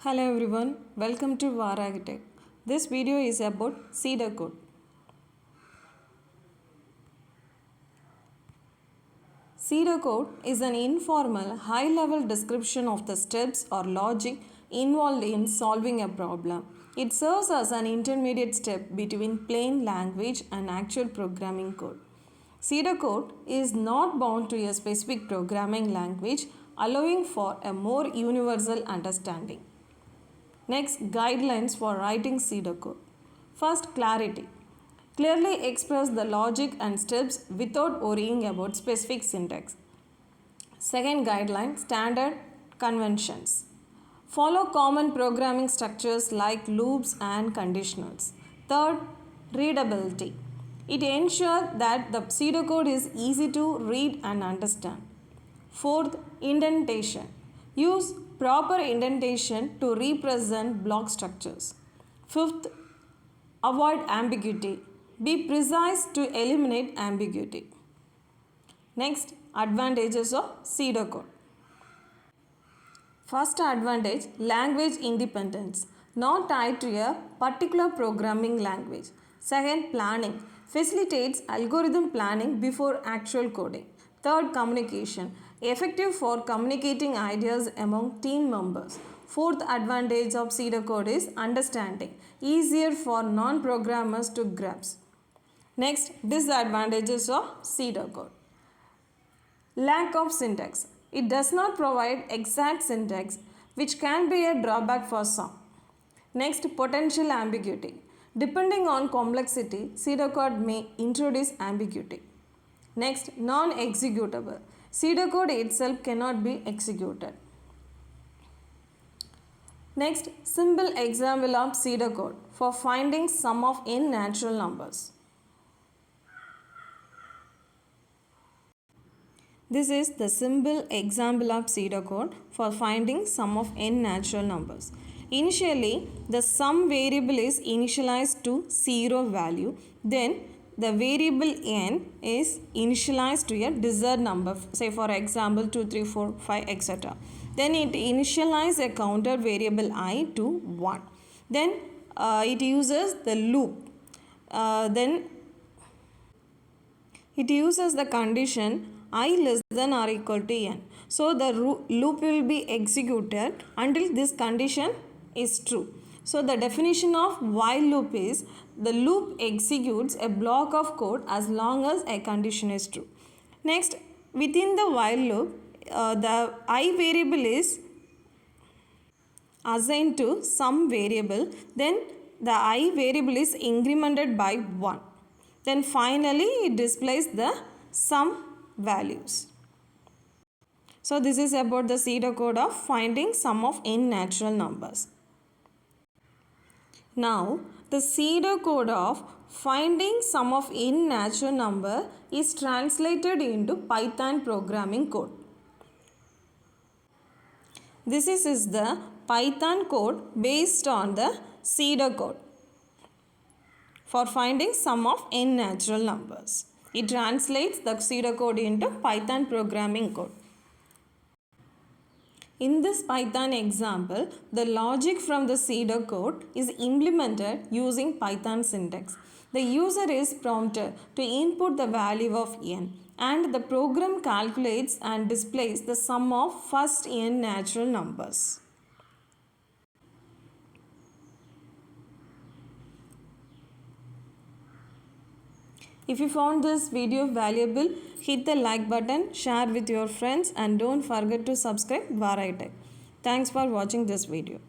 Hello everyone, welcome to Varagitech. This video is about Pseudocode. Pseudocode is an informal, high-level description of the steps or logic involved in solving a problem. It serves as an intermediate step between plain language and actual programming code. Pseudocode is not bound to a specific programming language, allowing for a more universal understanding. Next, guidelines for writing pseudocode. First, clarity. Clearly express the logic and steps without worrying about specific syntax. Second guideline, standard conventions. Follow common programming structures like loops and conditionals. Third, readability. It ensures that the pseudocode is easy to read and understand. Fourth, indentation. Use proper indentation to represent block structures. Fifth, avoid ambiguity. Be precise to eliminate ambiguity. Next, advantages of pseudocode. First advantage, language independence, not tied to a particular programming language. Second, planning, facilitates algorithm planning before actual coding. Third, communication, effective for communicating ideas among team members. Fourth advantage of pseudocode is understanding, easier for non-programmers to grasp. Next, disadvantages of pseudocode. Lack of syntax. It does not provide exact syntax, which can be a drawback for some. Next, potential ambiguity. Depending on complexity, pseudocode may introduce ambiguity. Next, non-executable. Pseudocode itself cannot be executed. Next, simple example of pseudocode for finding sum of n natural numbers. This is the simple example of pseudocode for finding sum of n natural numbers. Initially, the sum variable is initialized to 0 value. Then, the variable n is initialized to a desired number, say for example 2, 3, 4, 5, etc. Then it initializes a counter variable I to 1. Then it uses the loop. Then it uses the condition I less than or equal to n. So the loop will be executed until this condition is true. So the definition of while loop is the loop executes a block of code as long as a condition is true. Next, within the while loop, the I variable is assigned to some variable. Then the I variable is incremented by 1. Then finally it displays the sum values. So this is about the pseudocode of finding sum of n natural numbers. Now the pseudocode of finding sum of n natural number is translated into Python programming code. This is the Python code based on the pseudocode for finding sum of n natural numbers. It translates the pseudocode into Python programming code. In this Python example, the logic from the pseudocode is implemented using Python syntax. The user is prompted to input the value of n, and the program calculates and displays the sum of first n natural numbers. If you found this video valuable, hit the like button, share with your friends, and don't forget to subscribe Varagitech. Thanks for watching this video.